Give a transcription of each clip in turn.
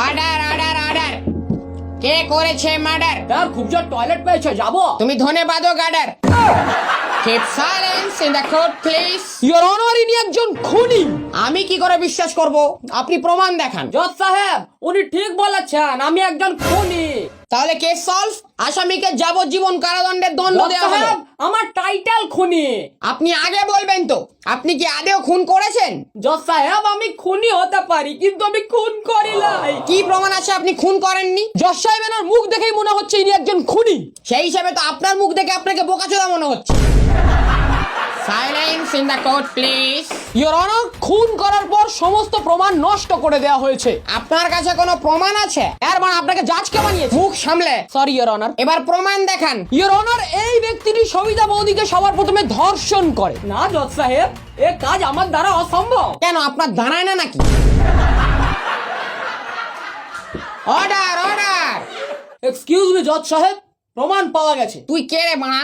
Order order order. কে করেছে murder? Sir খুব জোর টয়লেট পেয়েছে, যাবো? তুমি ধন্যবাদ গার্ডার। Keep silence in the court please. Your honour, ইনি একজন খুনি। আমি কি করে বিশ্বাস করব? আপনি প্রমাণ দেখান। জজ সাহেব, উনি ঠিক বলেছেন, আমি একজন খুনি। তাহলে কেস সলভ। আসামিকে যাবজ্জীবন কারাদণ্ডের দণ্ড জজ দেওয়া হলো। সাহেব, আমার টাইটেল খুনি। আপনি আগে বলবেন তো, আপনি কি আদেও খুন করেছেন? জজ সাহেব, আমি খুনি হতে পারি, কিন্তু আমি খুন করি নাই। কি প্রমাণ আছে আপনি খুন করেননি? জজ সাহেব, এনার মুখ দেখেই মনে হচ্ছে ইনি একজন খুনি। সেই হিসাবে তো আপনার মুখ দেখে আপনাকে বোকাচোদা মনে হচ্ছে। Silence in the court please. Your honour, খুন করার পর সমস্ত প্রমাণ নষ্ট করে দেওয়া হয়েছে। আপনার কাছে কোনো প্রমাণ আছে? এর মানে আপনাকে জাজকে বানিয়েছে। মুখ সামলে। Sorry your honour. এবার প্রমাণ দেখান। ইওর অনার, এই ব্যক্তিটি সবিতা বৌদিকে সবার প্রথমে ধর্ষণ করে। না জজ সাহেব, এ কাজ আমার দ্বারা অসম্ভব। কেন, আপনার দাঁড়ায় না নাকি? Order order. এক্সকিউজ মি জজ সাহেব, প্রমাণ পাওয়া গেছে। তুই কে রে মানা?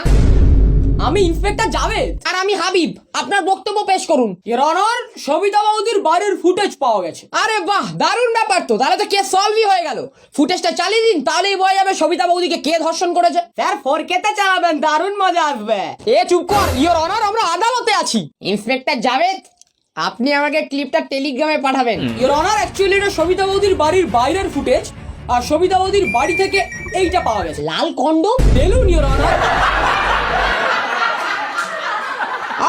আমি ইন্সপেক্টর জাভেদ। আর আমি হাবিব। আপনার বক্তব্য পেশ করুন। ইওর অনার, সবিতা বৌদির বাড়ির ফুটেজ পাওয়া গেছে। আরে বাহ, দারুণ ব্যাপার তো। তাহলে তো কেস সলভই হয়ে গেল। ফুটেজটা চালিয়ে দিন, তাহলেই বোঝা যাবে সবিতা বৌদিকে কে ধর্ষণ করেছে। স্যার ফোরকেতে চালাবেন, দারুণ মজা আসবে। এ চুপ কর ইওর অনার, আমরা আদালতে আছি। ইন্সপেক্টর জাভেদ, আপনি আমাকে ক্লিপটা টেলিগ্রামে পাঠাবেন। ইওর অনার, অ্যাকচুয়ালি এটা সবিতা বৌদির বাড়ির বাইরের ফুটেজ, আর সবিতা বৌদির বাড়ি থেকে এইটা পাওয়া গেছে। লাল কন্ডম। বেলুন your honour.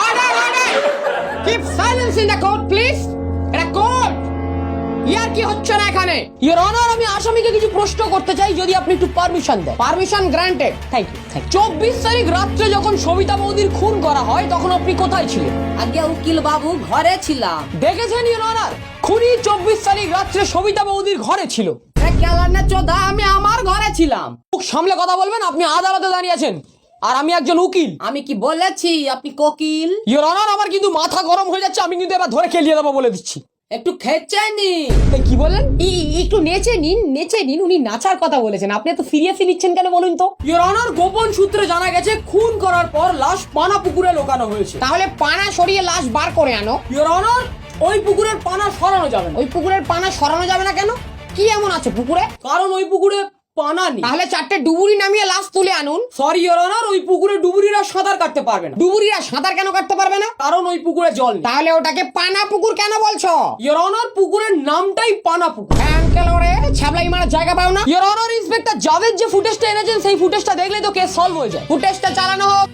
Order order. Keep silence in the court please. এটা কোর্ট। ইয়ার কি হচ্ছে না এখানে? ইওর অনার, আমি আসামিকে কিছু প্রশ্ন করতে চাই, যদি আপনি একটু পারমিশন দেন। Permission granted. Thank you. 24 তারিখ রাত্রে যখন সবিতা বৌদির খুন করা হয়, তখন আপনি কোথায় ছিলেন? আগে উকিল বাবু ঘরে ছিলাম। দেখেছেন ইওর অনার, খুনি 24 তারিখ রাত্রে সবিতা বৌদির ঘরে ছিল। কেলানে চোদা, আমি আমার ঘরে ছিলাম। মুখ সামলে কথা বলবেন, আপনি আদালতে দাঁড়িয়ে আছেন আর আমি একজন উকিল। আমি কি বলেছি আপনি কোকিল? ইওর অনার, আমার কিন্তু মাথা গরম হয়ে যাচ্ছে, আমি কিন্তু এবার ধরে খেলিয়ে দেবো বলে দিচ্ছি। একটু খেচাইনি। এই কি বললেন? একটু নেচে নিন, নেচে নিন। উনি নাচার কথা বলেছেন, আপনি এত সিরিয়াসলি নিচ্ছেন কেন বলুন তো? ইওর অনার, গোপন সূত্রে জানা গেছে খুন করার পর লাশ পানা পুকুরে লোকানো হয়েছে। তাহলে পানা সরিয়ে লাশ বার করে আনো। ইওর অনার, ওই পুকুরের পানা সরানো যাবে না। ওই পুকুরের পানা সরানো যাবে না কেন? কি এমন আছে পুকুরে? কারণ ওই পুকুরে পানা নেই। তাহলে 4টে ডুবুরি নামিয়ে লাশ তুলে আনুন। সরি ইওর অনার, ওই পুকুরে ডুবুরিরা সাঁতার কাটতে পারবে না। ডুবুরিরা সাঁতার কেন কাটতে পারবে না? কারণ ওই পুকুরে জল নেই। তাহলে ওটাকে পানা পুকুর কেন বলছো? ইওর অনার, পুকুরের নামটাই পানা পুকুর। আঙ্কেল ওরে ছাবলাই মারার জায়গা পাও না। ইওর অনার, ইন্সপেক্টর জাভেদ যে ফুটেজটা এনেছেন, সেই ফুটেজটা দেখলে তো কেস সলভ হয়ে যায়। ফুটেজটা চালানো হোক।